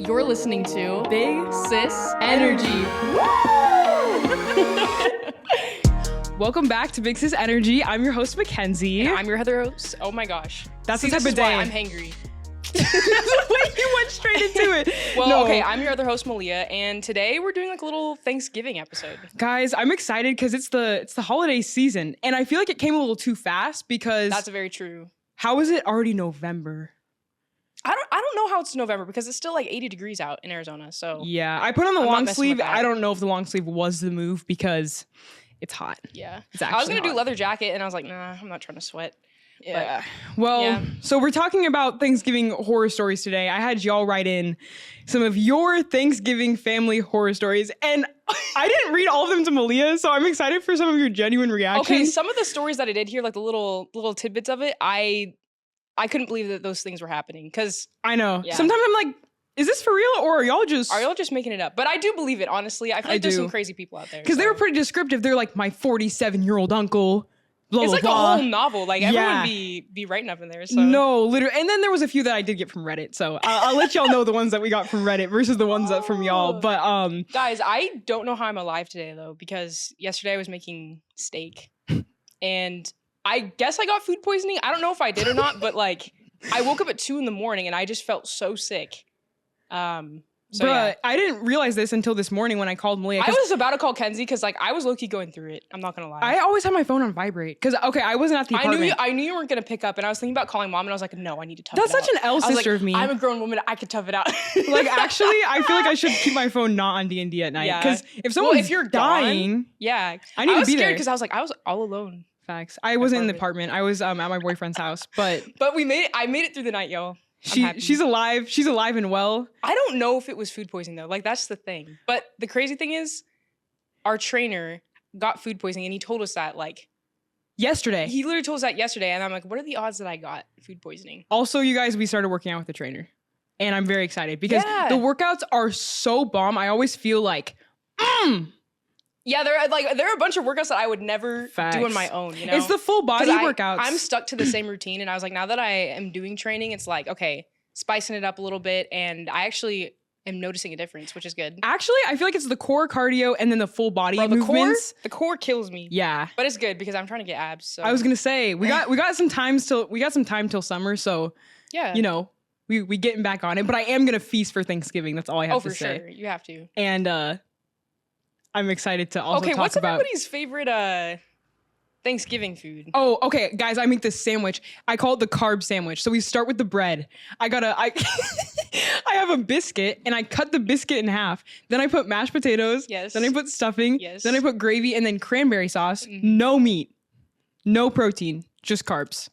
You're listening to Big Sis Energy. Welcome back to Big Sis Energy. I'm your host, Makenzie. And I'm your other host. Oh my gosh. That's See, the type this of is day. why I'm hangry. Wait, you went straight into it. Well, No. okay, I'm your other host, Malia, and today we're doing like a little Thanksgiving episode. Guys, I'm excited because it's the holiday season, and I feel like it came a little too fast because That's very true. how is it already November? I don't know how it's November because it's still like 80 degrees out in Arizona. So Yeah, I put on the I'm not long messing with sleeve. that. I don't know if the long sleeve was the move because it's hot. yeah, It's I was actually gonna do hot. leather jacket, and I was like, nah, I'm not trying to sweat. Yeah. Well, yeah. So we're talking about Thanksgiving horror stories today. I had y'all write in some of your Thanksgiving family horror stories, and I didn't read all of them to Malia, so I'm excited for some of your genuine reactions. Okay, some of the stories that I did here, like the little tidbits of it, I couldn't believe that those things were happening because I know. Yeah. Sometimes I'm like, is this for real, or are y'all just making it up? But I do believe it, honestly. I feel I like there's do. some crazy people out there. Because they so. were pretty descriptive. They're like, my 47-year-old uncle, blah, It's blah, like blah. a whole novel. Like Yeah. everyone be writing up in there. So No, literally. And then there was a few that I did get from Reddit, so I'll let y'all know the ones that we got from Reddit versus the ones that from y'all. Oh. But guys, I don't know how I'm alive today though, because yesterday I was making steak. And I guess I got food poisoning. I don't know if I did or not, but like I woke up at 2 a.m. and I just felt so sick. So bruh, yeah. I didn't realize this until this morning when I called Malia. I 'Cause was about to call Kenzie because like I was low-key going through it. I'm not gonna lie. I always have my phone on vibrate. Because, okay, I wasn't at the apartment. I knew you weren't gonna pick up, and I was thinking about calling mom, and I was like, no, I need to tough That's it out. such an L I was sister like, of me. I'm a grown woman. I could tough it out. Like, actually, I feel like I should keep my phone not on D&D at night. Yeah. Because if someone's if you're dying, yeah, I need to was be scared there. because I was like, I was all alone. Facts. I wasn't in the apartment. I was at my boyfriend's house. But But I made it through the night, y'all. I'm happy. she's alive. She's alive and well. I don't know if it was food poisoning though. Like that's the thing. But the crazy thing is, our trainer got food poisoning, and he told us that like Yesterday. he literally told us that yesterday, and I'm like, what are the odds that I got food poisoning? Also, you guys, we started working out with the trainer. And I'm very excited because Yeah. the workouts are so bomb. I always feel like, Yeah, there are a bunch of workouts that I would never do on Facts. my own. You know, it's the full body 'Cause workouts. I'm stuck to the same routine, and I was like, now that I am doing training, it's like, okay, spicing it up a little bit, and I actually am noticing a difference, which is good. Actually, I feel like it's the core cardio and then the full body Bro, movements. the core kills me. Yeah. But it's good because I'm trying to get abs. So I was gonna say we got some time till summer, so yeah, you know we getting back on it. But I am gonna feast for Thanksgiving. That's all I have oh to for say. sure, you have to. And I'm excited to also Okay, talk what's about. everybody's favorite Thanksgiving food? Oh, okay, guys, I make this sandwich. I call it the carb sandwich. So we start with the bread. I I have a biscuit and I cut the biscuit in half. Then I put mashed potatoes. Yes. Then I put stuffing. Yes. Then I put gravy and then cranberry sauce. Mm-hmm. No meat, no protein, just carbs.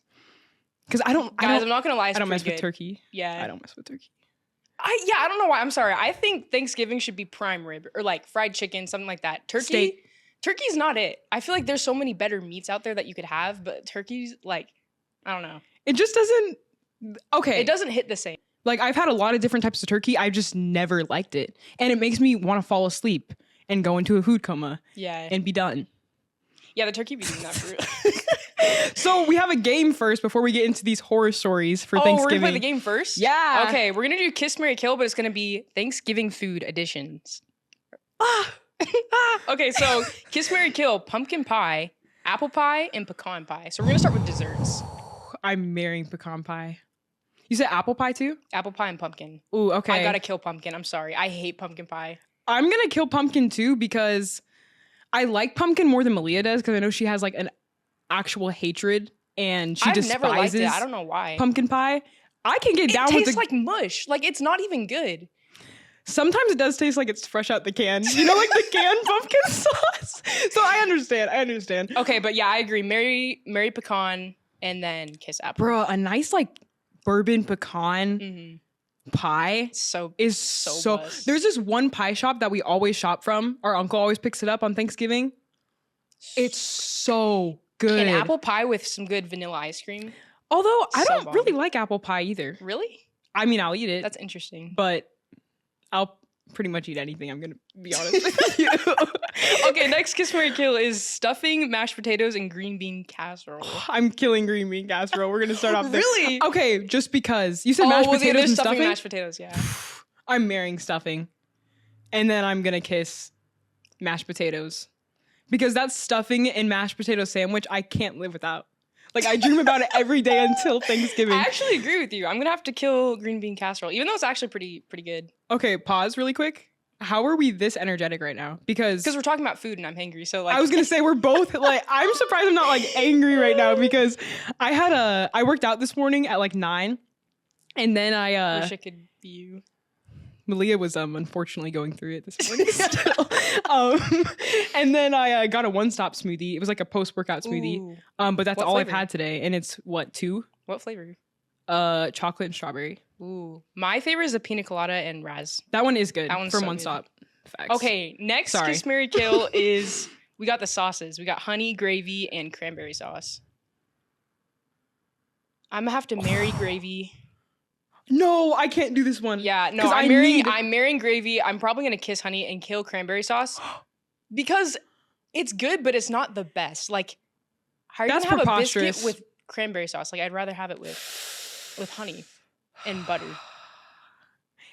Because I don't. Guys, I'm not gonna lie, it's I don't mess pretty with good. turkey. Yeah, I don't mess with turkey. I don't know why. I'm sorry. I think Thanksgiving should be prime rib or like fried chicken, something like that. Steak. Turkey's not it. I feel like there's so many better meats out there that you could have, but turkey's like, I don't know. It just doesn't. Okay. It doesn't hit the same. Like, I've had a lot of different types of turkey. I just never liked it. And it makes me want to fall asleep and go into a food coma Yeah. and be done. Yeah, the turkey be doing that for real. So we have a game first before we get into these horror stories for Oh, we're Thanksgiving. gonna play the game first? Yeah. Okay, we're gonna do Kiss, Marry, Kill, but it's gonna be Thanksgiving food editions. Okay, so Kiss, Marry, Kill, pumpkin pie, apple pie, and pecan pie. So we're gonna start with desserts. I'm marrying pecan pie. You said apple pie too? Apple pie and pumpkin. Ooh, okay. I gotta kill pumpkin. I'm sorry. I hate pumpkin pie. I'm gonna kill pumpkin too because I like pumpkin more than Malia does because I know she has like an actual hatred and she I've despises never liked it. I don't know why. pumpkin pie. I can get It down with tastes the like mush. Like it's not even good. Sometimes it does taste like it's fresh out the can. You know, like the canned pumpkin sauce. So I understand. Okay, but yeah, I agree. Marry pecan and then kiss apple. Bro, a nice like bourbon pecan Mm-hmm. pie So is so so. buzz. There's this one pie shop that we always shop from. Our uncle always picks it up on Thanksgiving. It's so good. an apple pie with some good vanilla ice cream. Although I So don't bomb. really like apple pie either. Really? I mean, I'll eat it, That's interesting. but I'll pretty much eat anything. I'm gonna be honest with you. Okay, next Kiss, Marry, Kill is stuffing, mashed potatoes, and green bean casserole. I'm killing green bean casserole. We're gonna start off there. Really? Okay, just because you said mashed well, potatoes there's and stuffing stuffing. mashed potatoes, yeah. I'm marrying stuffing. And then I'm going to kiss mashed potatoes. Because that stuffing and mashed potato sandwich, I can't live without. Like, I dream about it every day until Thanksgiving. I actually agree with you. I'm gonna have to kill green bean casserole, even though it's actually pretty good. Okay, pause really quick. How are we this energetic right now? Because we're talking about food and I'm hangry. So like, I was gonna say we're both like, I'm surprised I'm not like angry right now because I worked out this morning at like 9, and then I wish I could be you. Malia was unfortunately going through it this morning still. And then I got a one-stop smoothie. It was like a post-workout smoothie. Ooh. But that's What all flavor? I've had today, and it's what, 2? What flavor? Chocolate and strawberry. Ooh, my favorite is a pina colada and raz. That one is good. That one's from so One good. Stop. Facts. Okay, next Sorry. Kiss, Marry, Kill is we got the sauces. We got honey, gravy, and cranberry sauce. I'm gonna have to marry gravy. No, I can't do this one. Yeah, no, 'Cause I'm marrying gravy. I'm probably gonna kiss honey and kill cranberry sauce because it's good, but it's not the best. Like, how are you That's gonna have a preposterous. biscuit with cranberry sauce? Like, I'd rather have it with honey and butter.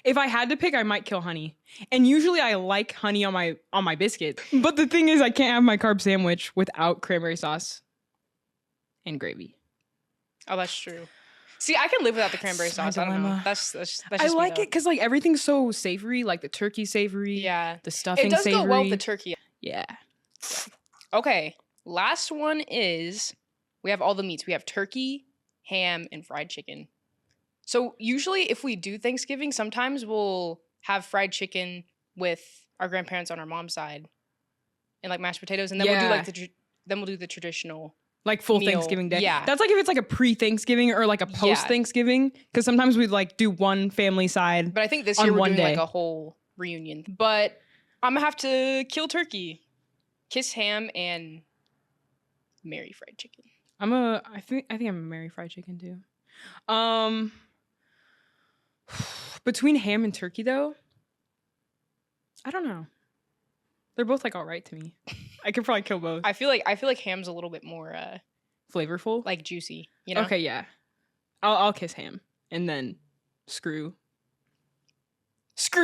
If I had to pick, I might kill honey. And usually I like honey on my biscuit. But the thing is, I can't have my carb sandwich without cranberry sauce and gravy. Oh, that's true. See, I can live without the cranberry That's my sauce. I don't know. dilemma. That's just I me, like though. it because like everything's so savory, like the turkey savory, Yeah, the stuffing it does savory. go well with the turkey. Yeah. Okay, last one is we have all the meats. We have turkey, ham, and fried chicken. So usually if we do Thanksgiving, sometimes we'll have fried chicken with our grandparents on our mom's side and like mashed potatoes, and then we'll do like the traditional Like full meal. Thanksgiving day. Yeah. That's like if it's like a pre-Thanksgiving or like a post-Thanksgiving. Because sometimes we'd like do one family side. But I think this on year we're one doing day. like a whole reunion. But I'm gonna have to kill turkey, kiss ham, and marry fried chicken. I think I'm a marry fried chicken too. Between ham and turkey though, I don't know. They're both like all right to me. I could probably kill both. I feel like ham's a little bit more Flavorful? like juicy, you know? Okay, yeah. I'll kiss ham and then screw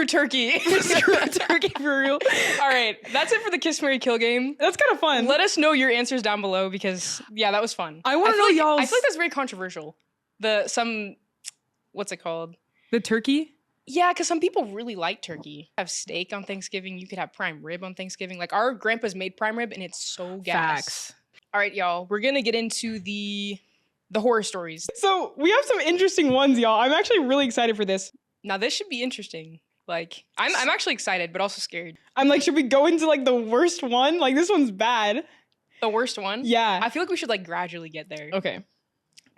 turkey. screw turkey for real. All right, that's it for the Kiss, Marry, Kill game. That's kind of fun. Let us know your answers down below because that was fun. I want to know feel like, y'all's I feel like that's very controversial. What's it called? the turkey. Yeah, because some people really like turkey. Have steak on Thanksgiving. You could have prime rib on Thanksgiving. Like our grandpa's made prime rib and it's so gas. Facts. All right, y'all. We're gonna get into the horror stories. So we have some interesting ones, y'all. I'm actually really excited for this. Now this should be interesting. Like I'm actually excited, but also scared. I'm like, should we go into like the worst one? Like this one's bad. The worst one? Yeah. I feel like we should like gradually get there. Okay.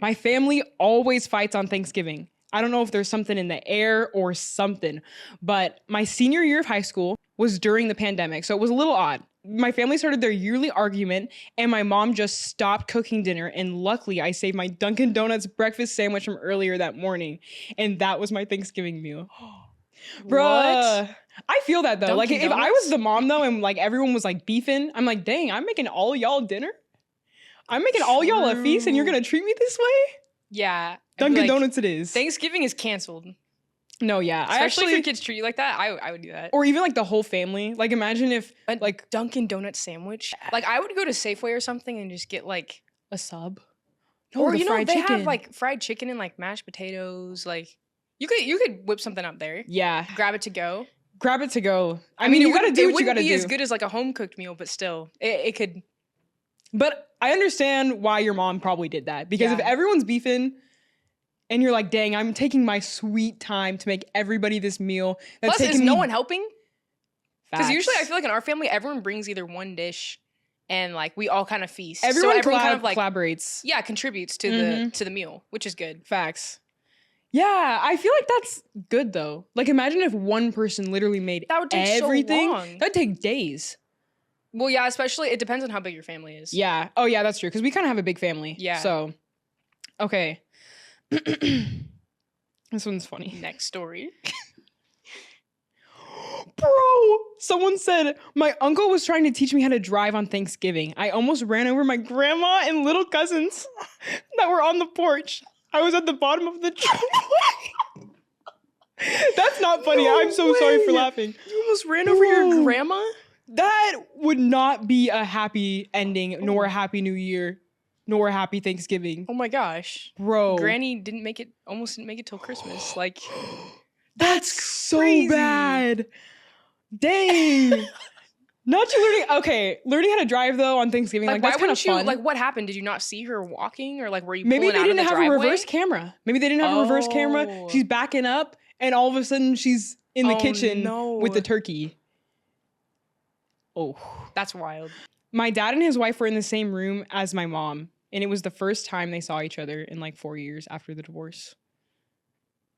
My family always fights on Thanksgiving. I don't know if there's something in the air or something, but my senior year of high school was during the pandemic, so it was a little odd. My family started their yearly argument, and my mom just stopped cooking dinner, and luckily I saved my Dunkin' Donuts breakfast sandwich from earlier that morning, and that was my Thanksgiving meal. Bruh. I feel that though. Like Dunkin' if I Donuts? was the mom though, and like everyone was like beefing, I'm like, dang, I'm making all y'all dinner? I'm making all y'all a feast, and you're gonna treat me this way? Yeah. Dunkin' Donuts it is. Thanksgiving is canceled. No, yeah. Especially if your kids treat you like that. I would do that. Or even like the whole family. Like imagine if A like Dunkin' Donuts sandwich. Like I would go to Safeway or something and just get like a sub. or the you know fried they chicken. have like fried chicken and like mashed potatoes. Like you could whip something up there. Yeah. Grab it to go. Grab it to go. I mean, you gotta do what you gotta It wouldn't be do. as good as like a home cooked meal, but still, it could. But I understand why your mom probably did that. Because if Yeah. everyone's beefing and you're like, dang, I'm taking my sweet time to make everybody this meal. That's Plus, is taking no me one helping? Because usually I facts. feel like in our family, everyone brings either one dish, and like we all kind of feast. everyone, so everyone kind of like collaborates. contributes to the meal, which is good. Facts. Yeah, I feel like that's good though. Like imagine if one person literally made That would take so everything. long. That'd take days. Well, yeah, especially it depends on how big your family is. Yeah. Oh, yeah, that's true. Because we kind of have a big family. Yeah. So, okay. This one's funny. Next story. Bro, someone said, my uncle was trying to teach me how to drive on Thanksgiving. I almost ran over my grandma and little cousins that were on the porch. I was at the bottom of the driveway. That's not funny. No I'm so sorry for way. laughing. You almost ran over your Bro. grandma? That would not be a happy ending, nor a happy new year, nor a happy Thanksgiving. Oh my gosh. Bro. Granny almost didn't make it till Christmas. Like, That's so crazy. bad. Dang. Not you learning how to drive though on Thanksgiving, like that's kind of fun. Like, what happened? Did you not see her walking, or like were you Maybe pulling they out of didn't the have driveway? a reverse camera. Maybe they didn't have a reverse camera. Oh. She's backing up, and all of a sudden she's in the kitchen no. with the turkey. Oh, That's wild. my dad and his wife were in the same room as my mom, and it was the first time they saw each other in like 4 years after the divorce.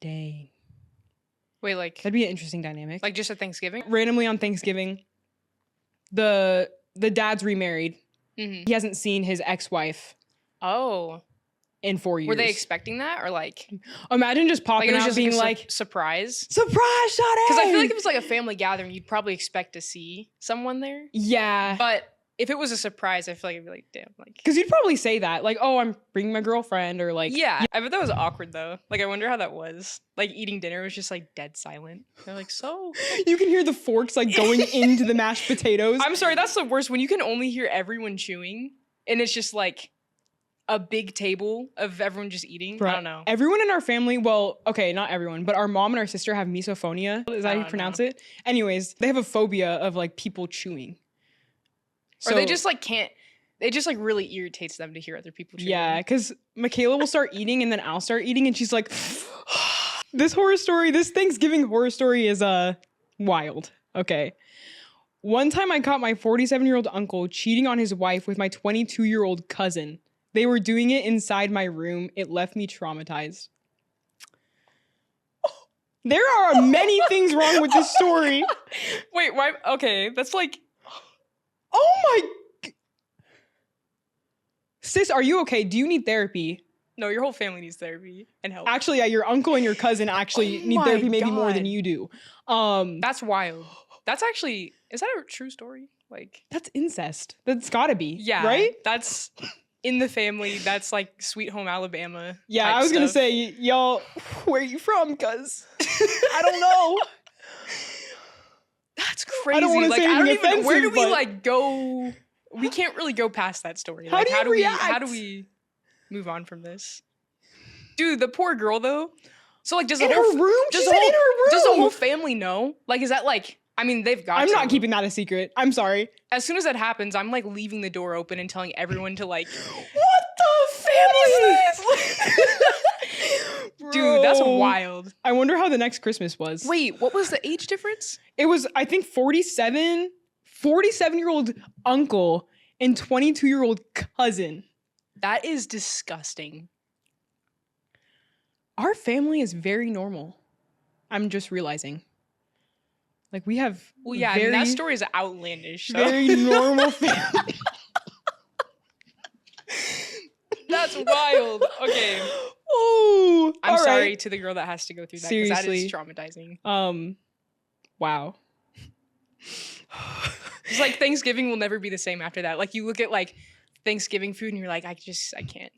Dang. Wait, like That'd be an interesting dynamic. like just at Thanksgiving? Randomly on Thanksgiving, the dad's remarried. Mm-hmm. He hasn't seen his ex-wife Oh. in 4 years. Were they expecting that, or like Imagine just popping it was out just being like like, surprise? surprise, Sade! Because I feel like if it's like a family gathering, you'd probably expect to see someone there. Yeah. But if it was a surprise, I feel like it'd be like, damn, like. Because you'd probably say that, like, oh, I'm bringing my girlfriend, or like, Yeah, I bet that was awkward though. Like, I wonder how that was. Like, eating dinner was just like dead silent. They're like, so. you can hear the forks like going into the mashed potatoes. I'm sorry, that's the worst when you can only hear everyone chewing and it's just like a big table of everyone just eating. Bruh, I don't know. Everyone in our family, well, okay, not everyone, but our mom and our sister have misophonia. Is that how you pronounce it? Anyways, they have a phobia of like people chewing. Or they just like can't. It just like really irritates them to hear other people chewing. Yeah, because Michaela will start eating and then I'll start eating and she's like, this Thanksgiving horror story is wild. Okay. One time I caught my 47-year-old uncle cheating on his wife with my 22-year-old cousin. They were doing it inside my room. It left me traumatized. There are many things wrong with this story. Wait, why? Okay, that's like. Oh my. Sis, are you okay? Do you need therapy? No, your whole family needs therapy and help. Actually, yeah, your uncle and your cousin actually need my therapy maybe more God. than you do. That's wild. That's actually, is that a true story? Like, that's incest. That's gotta be. yeah, Right? That's in the family. That's like Sweet Home Alabama. Yeah, type I was gonna stuff. say, y'all, where are you from? Cause I don't know. That's crazy. I don't wanna like, say I don't anything even. Where do offensive, we but- like go? We can't really go past that story. How Like, do you react? How do we move on from this? Dude, the poor girl though. So like, does the In whole her room? does She the said whole in her room. does the whole family know? Like, is that like? I mean, they've got. I'm to. not keeping that a secret. I'm sorry. As soon as that happens, I'm like leaving the door open and telling everyone to like. What the family is this? Dude, that's Bro. wild. I wonder how the next Christmas was. Wait, what was the age difference? It was, I think, 47-year-old uncle and 22-year-old cousin. That is disgusting. Our family is very normal. I'm just realizing. Like, we have Well, yeah, I mean, that story is outlandish. So. very normal family. That's wild. Okay. Oh, I'm all sorry right. to the girl that has to go through that because that is traumatizing. Wow. It's like Thanksgiving will never be the same after that. Like, you look at like Thanksgiving food and you're like, I can't.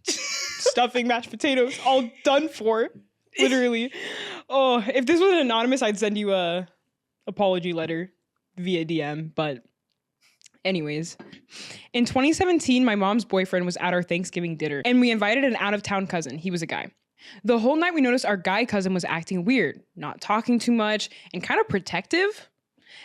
Stuffing, mashed potatoes, all done for. Literally. Oh, if this was anonymous, I'd send you a apology letter via DM. But anyways, in 2017, my mom's boyfriend was at our Thanksgiving dinner and we invited an out-of-town cousin. He was a guy. The whole night we noticed our guy cousin was acting weird, not talking too much and kind of protective.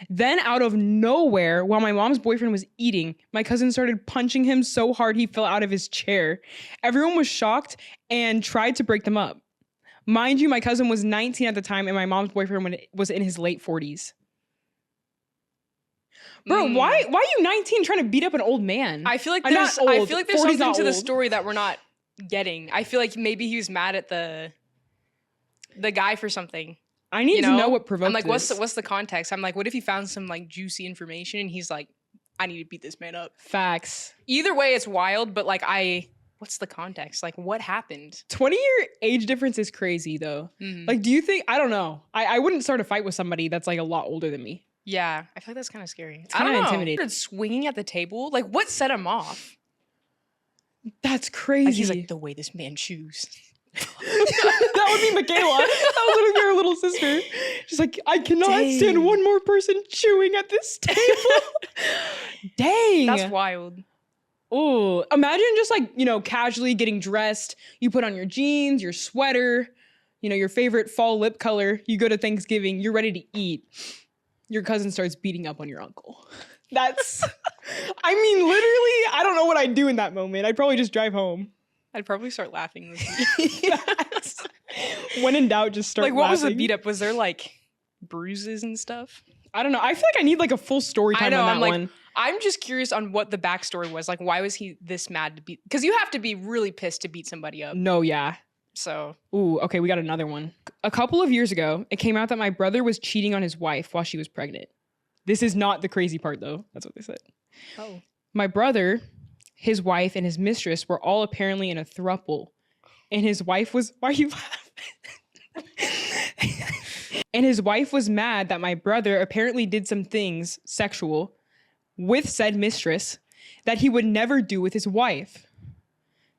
Then out of nowhere, while my mom's boyfriend was eating, my cousin started punching him so hard he fell out of his chair. Everyone was shocked and tried to break them up. Mind you, my cousin was 19 at the time and my mom's boyfriend was in his late 40s. Bro, why are you 19 trying to beat up an old man? I feel like I'm there's not old. I feel like there's 40's something not to the old. story that we're not getting. I feel like maybe he was mad at the guy for something. I need to know what provoked I'm like, this. what's the context? I'm like, what if he found some like juicy information and he's like, I need to beat this man up. Facts. Either way, it's wild, but like what's the context? Like, what happened? 20-year age difference is crazy though. Mhm. Like, do you think, I don't know. I wouldn't start a fight with somebody that's like a lot older than me. Yeah, I feel like that's kind of scary. It's kinda intimidating. Started swinging at the table. Like, what set him off? That's crazy. Like, he's like, the way this man chews. That would be Michaela. That was literally her little sister. She's like, I cannot stand one more person chewing at this table. Dang. That's wild. Oh, imagine just like, you know, casually getting dressed. You put on your jeans, your sweater, you know, your favorite fall lip color. You go to Thanksgiving, you're ready to eat. Your cousin starts beating up on your uncle. That's, I mean, literally, I don't know what I'd do in that moment. I'd probably just drive home. I'd probably start laughing. When in doubt, just start like, what laughing. was the beat up? Was there like bruises and stuff? I don't know. I feel like I need like a full story time on that one. I'm just curious on what the backstory was. Like, why was he this mad to beat? Because you have to be really pissed to beat somebody up. No, yeah. So. Ooh, okay, we got another one. A couple of years ago, it came out that my brother was cheating on his wife while she was pregnant. This is not the crazy part, though. That's what they said. Oh. My brother, his wife, and his mistress were all apparently in a throuple. And his wife was... Why are you laughing? And his wife was mad that my brother apparently did some things, sexual, with said mistress that he would never do with his wife.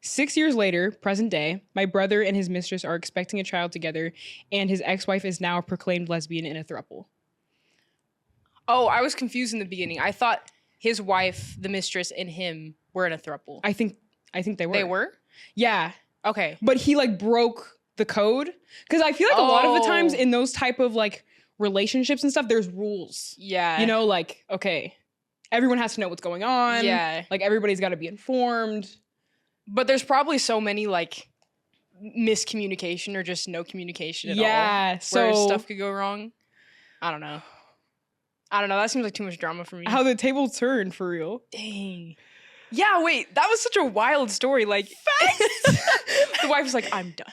6 years later, present day, my brother and his mistress are expecting a child together, and his ex-wife is now a proclaimed lesbian in a throuple. Oh, I was confused in the beginning. I thought his wife, the mistress, and him were in a throuple. I think they were. They were? Yeah. Okay. But he like broke the code. Because I feel like a lot of the times in those type of like relationships and stuff, there's rules. Yeah. You know, like, okay, everyone has to know what's going on. Yeah. Like everybody's got to be informed. But there's probably so many like miscommunication or just no communication at all. Yeah. Where stuff could go wrong. I don't know. That seems like too much drama for me. How the table turned, for real. Dang. Yeah, wait, that was such a wild story. Like, the wife was like, I'm done.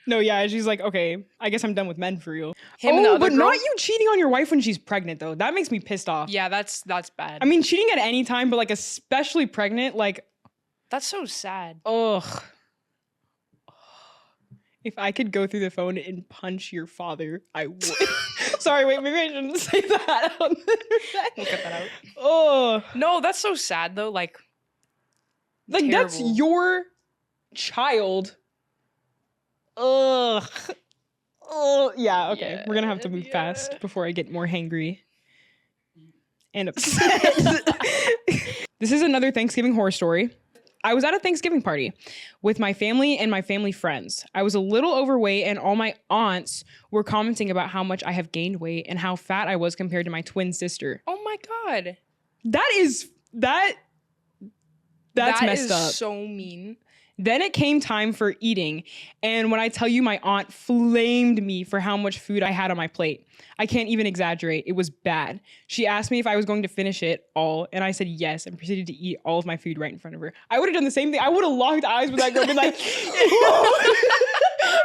No, yeah, she's like, okay, I guess I'm done with men for real. Him and the other but girl? not you cheating on your wife when she's pregnant, though. That makes me pissed off. Yeah, that's bad. I mean, cheating at any time, but like especially pregnant, like... That's so sad. Ugh. If I could go through the phone and punch your father, I would. Sorry, wait, maybe I shouldn't say that on the internet. We'll cut that out. Oh. No, that's so sad, though. Like that's your child. Ugh. Oh, yeah, okay. Yeah, we're gonna have to move fast before I get more hangry and upset. This is another Thanksgiving horror story. I was at a Thanksgiving party with my family and my family friends. I was a little overweight and all my aunts were commenting about how much I have gained weight and how fat I was compared to my twin sister. Oh my God. That's messed up. So mean. Then it came time for eating. And when I tell you, my aunt flamed me for how much food I had on my plate. I can't even exaggerate. It was bad. She asked me if I was going to finish it all. And I said yes and proceeded to eat all of my food right in front of her. I would have done the same thing. I would have locked eyes with that girl and been like,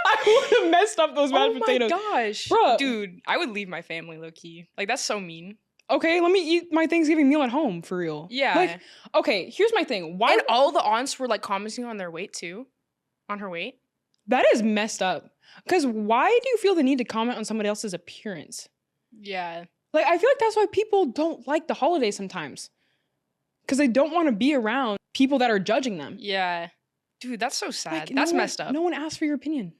I would have messed up those mashed potatoes. Oh my gosh. Bruh. Dude, I would leave my family low key. Like, that's so mean. Okay, let me eat my Thanksgiving meal at home, for real. Yeah. Like, okay, here's my thing. Why? And all the aunts were like commenting on their weight too. On her weight. That is messed up. Because why do you feel the need to comment on somebody else's appearance? Yeah. Like, I feel like that's why people don't like the holidays sometimes. Because they don't want to be around people that are judging them. Yeah. Dude, that's so sad. Like, That's messed up. No one asked for your opinion.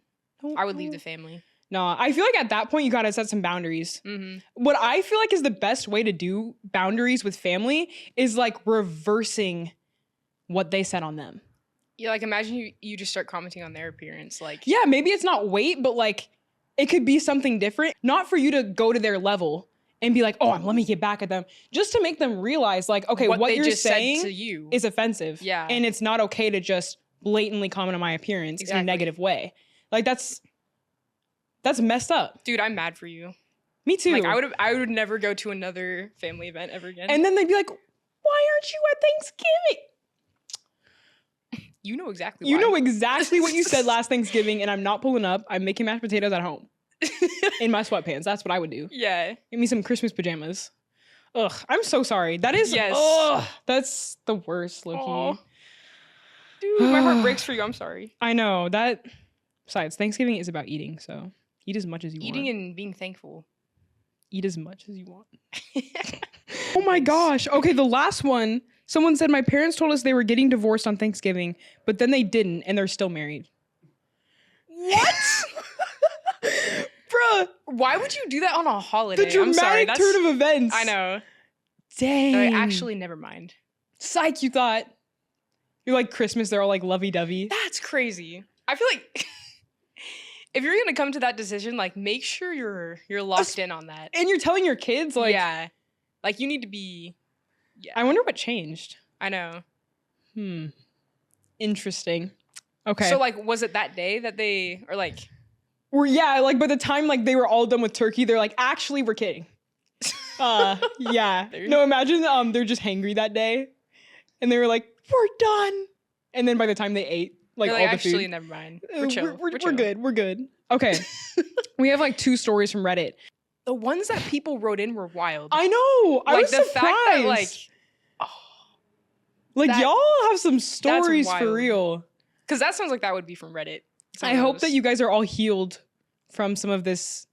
I would leave the family. No, I feel like at that point, you got to set some boundaries. Mm-hmm. What I feel like is the best way to do boundaries with family is like reversing what they said on them. Yeah, like imagine you just start commenting on their appearance. Like, yeah, maybe it's not weight, but like it could be something different. Not for you to go to their level and be like, oh, let me get back at them. Just to make them realize like, okay, what you're just saying said to you is offensive. Yeah. And it's not okay to just blatantly comment on my appearance in a negative way. Like that's messed up. Dude, I'm mad for you. Me too. Like I would never go to another family event ever again. And then they'd be like, why aren't you at Thanksgiving? You know exactly You why. know exactly what you said last Thanksgiving, and I'm not pulling up. I'm making mashed potatoes at home. In my sweatpants. That's what I would do. Yeah. Give me some Christmas pajamas. Ugh, I'm so sorry. That is, yes. Ugh, that's the worst, Loki. Dude, my heart breaks for you. I'm sorry. I know. That, besides, Thanksgiving is about eating, so eat as much as you want. Eating and being thankful. Eat as much as you want. Oh my gosh. Okay, the last one. Someone said, my parents told us they were getting divorced on Thanksgiving, but then they didn't, and they're still married. What? Bruh. Why would you do that on a holiday? The dramatic turn of events. I know. Dang. Actually, never mind. Psych, you thought. You're like Christmas, they're all like lovey-dovey. That's crazy. I feel like if you're gonna come to that decision, like make sure you're locked in on that. And you're telling your kids, like, yeah. Like you need to be. Yeah. I wonder what changed. I know. Interesting. Okay. So like, was it that day that they or like? Or yeah, like by the time like they were all done with turkey, they're like, actually, we're kidding. Yeah. No, imagine they're just hangry that day, and they were like, we're done. And then by the time they ate, like all the actually, food, never mind. We're chill. We're good. We're good. Okay. We have like 2 stories from Reddit. The ones that people wrote in were wild. I know. I like was the surprised. fact that like, y'all have some stories for real. Because that sounds like that would be from Reddit. I hope that you guys are all healed from some of this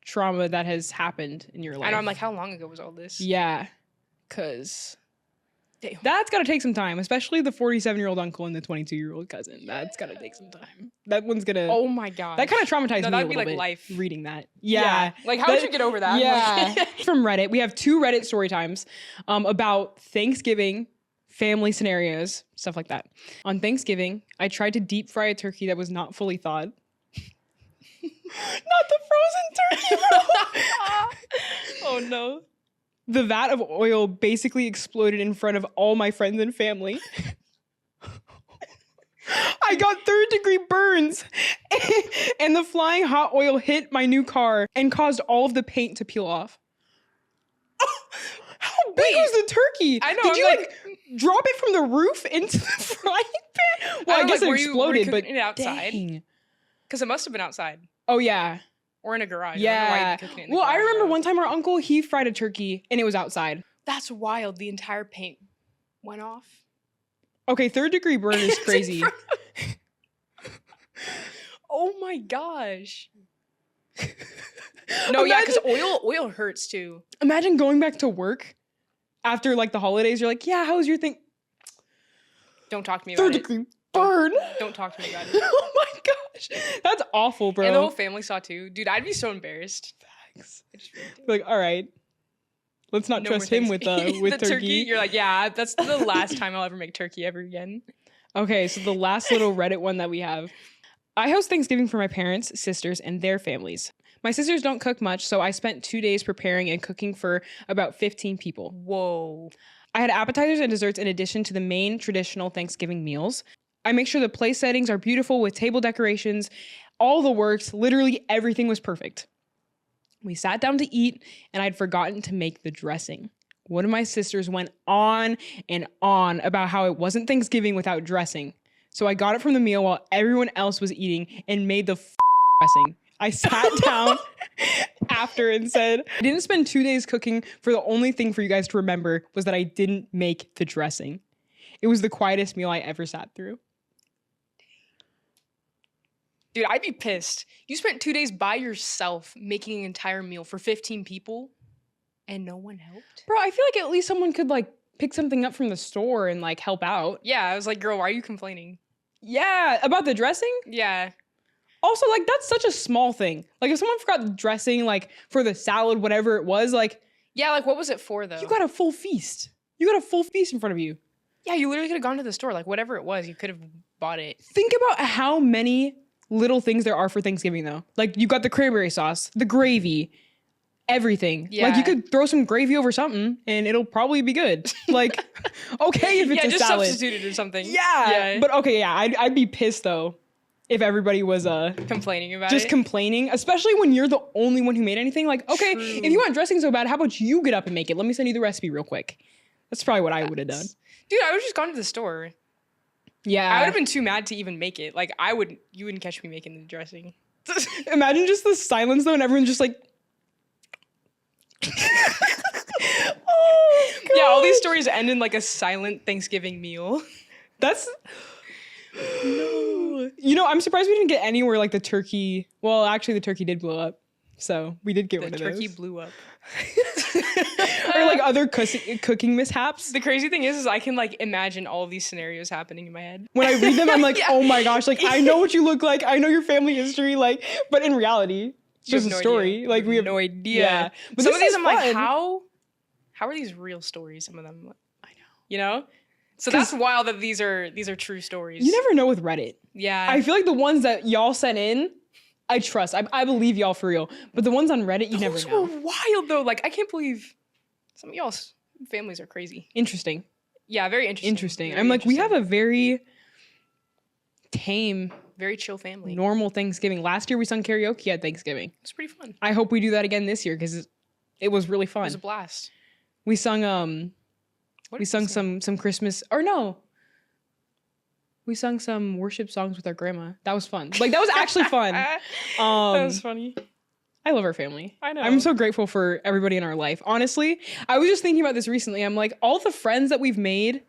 trauma that has happened in your life. I know. I'm like, how long ago was all this? Yeah, because that's got to take some time, especially the 47-year-old uncle and the 22-year-old cousin. That's got to take some time. That one's gonna. Oh my god. That kind of traumatized me a little like bit. Life. Reading that. Yeah. Like, how would you get over that? Yeah. Like, From Reddit, we have 2 Reddit story times about Thanksgiving, family scenarios, stuff like that. On Thanksgiving, I tried to deep fry a turkey that was not fully thawed. Not the frozen turkey, bro. oh no. The vat of oil basically exploded in front of all my friends and family. I got 3rd-degree burns, and the flying hot oil hit my new car and caused all of the paint to peel off. How big was the turkey? I know. Did you like drop it from the roof into the frying pan? Well, I guess it exploded, but it outside? Dang. Because it must have been outside. Oh yeah. Or in a garage. Yeah. Well, I remember one time our uncle, he fried a turkey and it was outside. That's wild. The entire paint went off. Okay, 3rd-degree burn is crazy. Oh my gosh. No, yeah, because oil hurts too. Imagine going back to work after like the holidays. You're like, yeah, how was your thing? Don't talk to me about it. 3rd-degree burn. Don't talk to me about it. Oh my gosh. That's awful, bro. And the whole family saw too. Dude, I'd be so embarrassed. Facts. Like, all right. Let's not trust him with the turkey. You're like, yeah, that's the last time I'll ever make turkey ever again. Okay, so the last little Reddit one that we have. I host Thanksgiving for my parents, sisters, and their families. My sisters don't cook much, so I spent 2 days preparing and cooking for about 15 people. Whoa. I had appetizers and desserts in addition to the main traditional Thanksgiving meals. I make sure the place settings are beautiful with table decorations, all the works, literally everything was perfect. We sat down to eat, and I'd forgotten to make the dressing. One of my sisters went on and on about how it wasn't Thanksgiving without dressing. So I got it from the meal while everyone else was eating and made the dressing. I sat down after and said, I didn't spend 2 days cooking for the only thing for you guys to remember was that I didn't make the dressing. It was the quietest meal I ever sat through. Dude, I'd be pissed. You spent 2 days by yourself making an entire meal for 15 people and no one helped? Bro, I feel like at least someone could like pick something up from the store and like help out. Yeah, I was like, girl, why are you complaining? Yeah, about the dressing? Yeah. Also, like, that's such a small thing. Like, if someone forgot the dressing, like, for the salad, whatever it was, like... Yeah, like, what was it for, though? You got a full feast. You got a full feast in front of you. Yeah, you literally could have gone to the store. Like, whatever it was, you could have bought it. Think about how many little things there are for Thanksgiving, though. Like, you got the cranberry sauce, the gravy, everything. Yeah. Like, you could throw some gravy over something, and it'll probably be good. Like, okay if it's a just salad. Substitute it or something. Yeah. But, okay, yeah, I'd be pissed, though. If everybody was complaining about just complaining, especially when you're the only one who made anything. Like, okay, True. if you want dressing so bad, how about you get up and make it? Let me send you the recipe real quick. That's probably what I would have done. Dude, I would have just gone to the store. Yeah. I would have been too mad to even make it. Like, you wouldn't catch me making the dressing. Imagine just the silence though, and everyone's just like, oh, yeah, all these stories end in like a silent Thanksgiving meal. That's no. You know, I'm surprised we didn't get anywhere like the turkey. Well, actually, the turkey did blow up, so we did get one of those. The turkey blew up. or like other cooking mishaps. The crazy thing is I can like imagine all of these scenarios happening in my head. When I read them, I'm like, oh my gosh, like I know what you look like. I know your family history. Like, but in reality, it's just a story. Idea. Like we have no idea. Yeah. But some of these I'm like, how are these real stories? Some of them, I know. You know? So that's wild that these are true stories. You never know with Reddit. Yeah. I feel like the ones that y'all sent in, I trust. I believe y'all for real. But the ones on Reddit, you never know. Those were wild though. Like I can't believe some of y'all's families are crazy. Interesting. Yeah, very interesting. Very I'm like, we have a very tame, very chill family. Normal Thanksgiving. Last year we sung karaoke at Thanksgiving. It's pretty fun. I hope we do that again this year because it was really fun. It was a blast. We sung some Christmas or no. We sung some worship songs with our grandma. That was fun. Like that was actually fun. That was funny. I love our family. I know. I'm so grateful for everybody in our life. Honestly, I was just thinking about this recently. I'm like, all the friends that we've made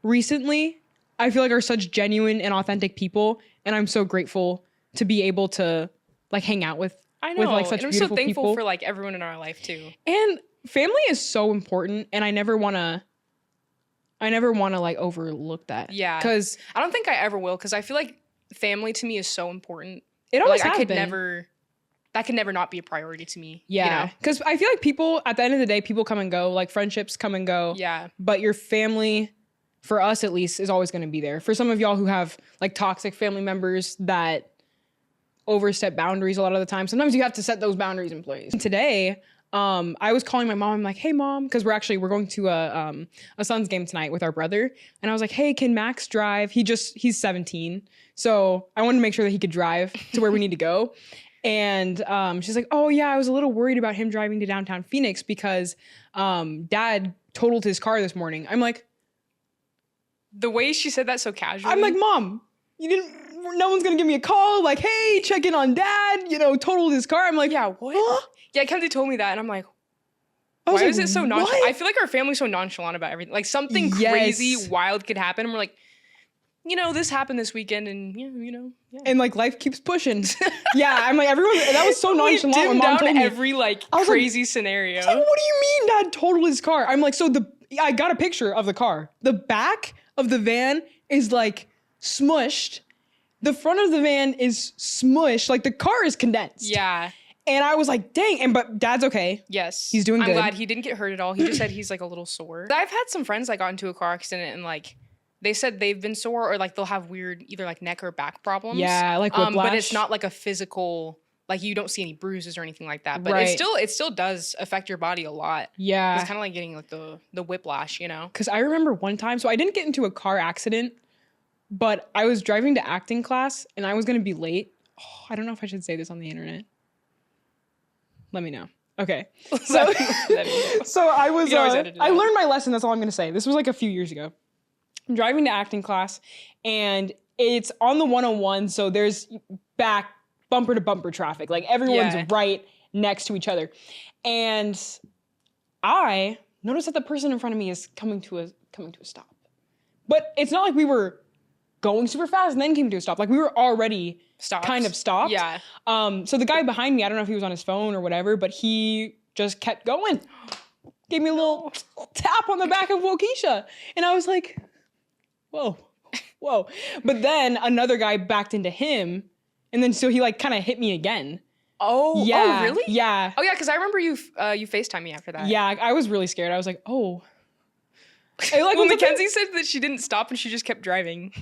recently, I feel like are such genuine and authentic people. And I'm so grateful to be able to like hang out with, I know. With like such and I'm beautiful so thankful people. for like everyone in our life too. And family is so important. And I never want to like overlook that. Yeah. Because I don't think I ever will. Because I feel like family to me is so important. it always like has I could been. that could never not be a priority to me. Yeah. Because I feel like people, at the end of the day, people come and go. Like friendships come and go. Yeah. But your family, for us at least, is always going to be there. For some of y'all who have like toxic family members that overstep boundaries a lot of the time, sometimes you have to set those boundaries in place. Today, I was calling my mom. I'm like, hey mom, because we're going to a Suns game tonight with our brother. And I was like, hey, can Max drive? He's 17. So I wanted to make sure that he could drive to where we need to go. And she's like, oh yeah, I was a little worried about him driving to downtown Phoenix because dad totaled his car this morning. I'm like, the way she said that so casually. I'm like, mom, no one's gonna give me a call, like, hey, check in on dad, totaled his car. I'm like, yeah, what? Huh? Yeah, Kenzie told me that, and I'm like, why is it so nonchalant? I feel like our family's so nonchalant about everything. Like something crazy, wild could happen, and we're like, this happened this weekend, and yeah. And like life keeps pushing. Yeah, I'm like, everyone. That was so nonchalant. We dimmed Mom down told me. every like crazy scenario. Like, what do you mean, dad totaled his car? I'm like, I got a picture of the car. The back of the van is like smushed. The front of the van is smushed. Like the car is condensed. Yeah. And I was like, dang. But dad's okay. Yes. He's doing good. I'm glad he didn't get hurt at all. He just said he's like a little sore. I've had some friends that got into a car accident and like they said they've been sore or like they'll have weird either like neck or back problems. Yeah, like whiplash. But it's not like a physical, like you don't see any bruises or anything like that. But right. it still does affect your body a lot. Yeah. It's kind of like getting like the whiplash, Because I remember one time, so I didn't get into a car accident, but I was driving to acting class and I was going to be late. Oh, I don't know if I should say this on the internet. Let me know. Okay. So, so I was, I learned my lesson. That's all I'm going to say. This was like a few years ago. I'm driving to acting class and it's on the 101. So there's back bumper to bumper traffic. Like everyone's right next to each other. And I noticed that the person in front of me is coming to a stop. But it's not like we were going super fast and then came to a stop. Like we were already kind of stopped. Yeah. So the guy behind me, I don't know if he was on his phone or whatever, but he just kept going. Gave me a little tap on the back of Waukesha. And I was like, whoa. But then another guy backed into him. And then so he like kind of hit me again. Oh, yeah. Oh, really? Yeah. Oh, yeah, because I remember you FaceTimed me after that. Yeah, I was really scared. I was like, oh. Well, Makenzie said that she didn't stop and she just kept driving.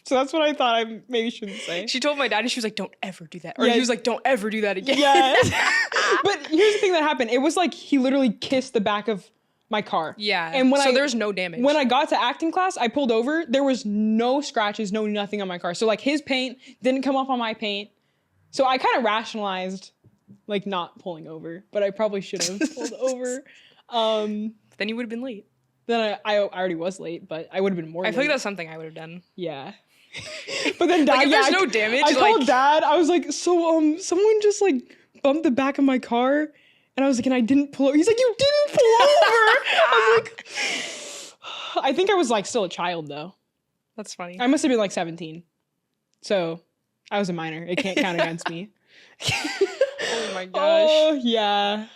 So that's what I thought I maybe shouldn't say. She told my dad and she was like, don't ever do that. Or he was like, don't ever do that again. Yes. But here's the thing that happened. It was like he literally kissed the back of my car. Yeah. And so there's no damage. When I got to acting class, I pulled over. There was no scratches, no nothing on my car. So like his paint didn't come off on my paint. So I kind of rationalized like not pulling over, but I probably should have pulled over. Then you would have been late. Then I already was late, but I would have been more late. I feel like that's something I would have done. Yeah. But then dad, like if there's no damage, I called dad. I was like, so someone just like bumped the back of my car, and I was like, and I didn't pull over. He's like, you didn't pull over. I was like, I think I was like still a child though. That's funny. I must have been like 17, so I was a minor. It can't count against me. Oh my gosh. Oh yeah.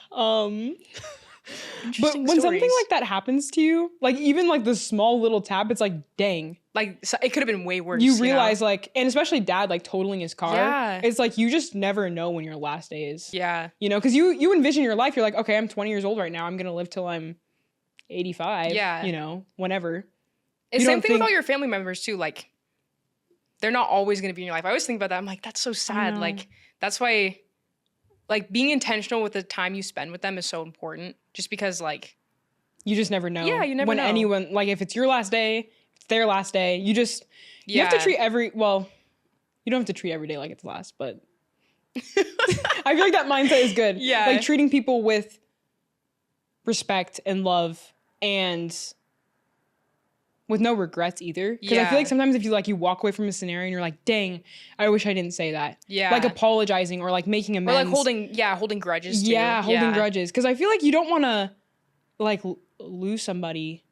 But Interesting when something stories. like that happens to you, like even like the small little tap, it's like, dang. Like so it could have been way worse. You realize like, and especially dad like totaling his car. Yeah. It's like you just never know when your last day is. Yeah. You know, because you envision your life. You're like, okay, I'm 20 years old right now. I'm gonna live till I'm 85. Yeah. You know, whenever. It's You same don't thing with think- all your family members too. Like they're not always gonna be in your life. I always think about that. I'm like, that's so sad. know. Like that's why like being intentional with the time you spend with them is so important. Just because like You just never know. Yeah, you never when know. anyone, like if it's your last day, if it's their last day, you have to treat you don't have to treat every day like it's last, but I feel like that mindset is good. Yeah. Like treating people with respect and love and with no regrets either. Because I feel Yeah. like sometimes if you walk away from a scenario and you're like, dang, I wish I didn't say that. Yeah. Like apologizing or like making or amends. like holding grudges too. Yeah, holding grudges. Because I feel like you don't want to like lose somebody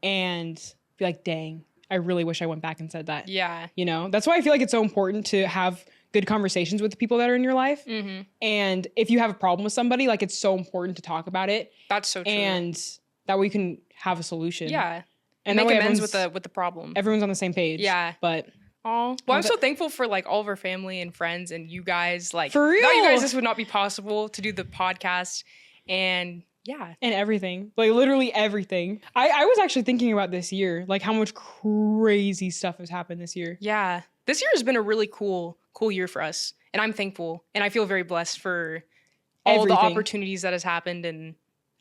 and be like, dang, I really wish I went back and said that. Yeah. You know, that's why I feel like it's so important to have good conversations with the people that are in your life. Mm-hmm. And if you have a problem with somebody, like it's so important to talk about it. That's so true. And that way you can have a solution. yeah. And Make that way amends everyone's- with the problem. Everyone's on the same page. Yeah. But Oh, well, I'm so thankful for like all of our family and friends and you guys. Like, For without you real. guys, this would not be possible to do the podcast. And yeah, and everything, like literally everything. I was actually thinking about this year, like how much crazy stuff has happened this year. yeah, this year has been a really cool year for us, and I'm thankful, and I feel very blessed for all the Everything. opportunities that has happened, and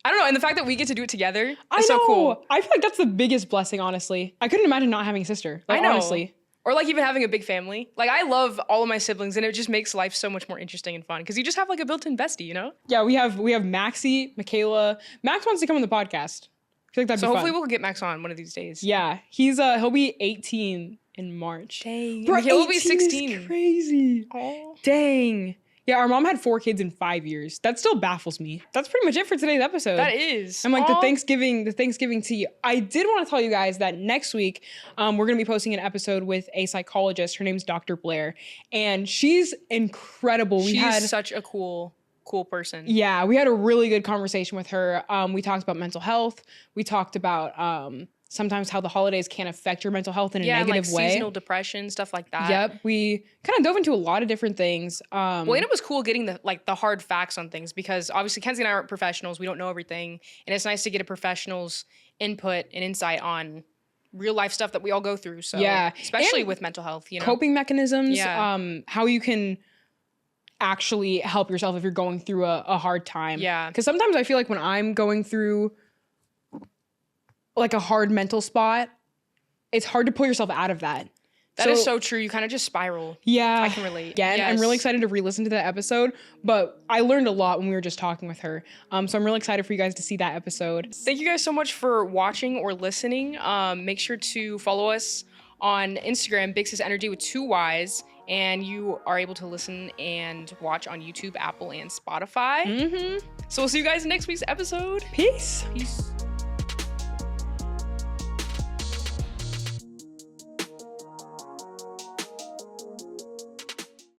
I don't know, and the fact that we get to do it together is I know. so cool. I feel like that's the biggest blessing, honestly. I couldn't imagine not having a sister. Like, I know. honestly. Or like even having a big family. Like I love all of my siblings, and it just makes life so much more interesting and fun because you just have like a built-in bestie, you know? Yeah, we have Maxie, Michaela. Max wants to come on the podcast. I feel like that'd So be hopefully fun. we'll get Max on one of these days. Yeah, he'll be 18 in March. Dang. Bro, He'll be 18 is 16. crazy. Oh. Dang. Yeah, our mom had 4 kids in 5 years. That still baffles me. That's pretty much it for today's episode. That is. I'm like Aw. the Thanksgiving tea. I did want to tell you guys that next week, we're gonna be posting an episode with a psychologist. Her name's Dr. Blair, and she's incredible. She's such a cool person. Yeah, we had a really good conversation with her. We talked about mental health. We talked about sometimes how the holidays can affect your mental health in a and negative like way. seasonal depression, stuff like that. Yep, we kind of dove into a lot of different things. Well, and it was cool getting the hard facts on things because obviously Kenzie and I aren't professionals. We don't know everything. And it's nice to get a professional's input and insight on real life stuff that we all go through. So Yeah. especially And with mental health, you know. coping mechanisms, Yeah. how you can actually help yourself if you're going through a hard time. Yeah. Because sometimes I feel like when I'm going through like a hard mental spot, it's hard to pull yourself out of that. That is so true. You kind of just spiral. Yeah. I can relate. Again, I'm really Yes. excited to re-listen to that episode, but I learned a lot when we were just talking with her. So I'm really excited for you guys to see that episode. Thank you guys so much for watching or listening. Make sure to follow us on Instagram, Big Sis Energy with 2 Ys, and you are able to listen and watch on YouTube, Apple, and Spotify. Mm-hmm. So we'll see you guys in next week's episode. Peace. Peace.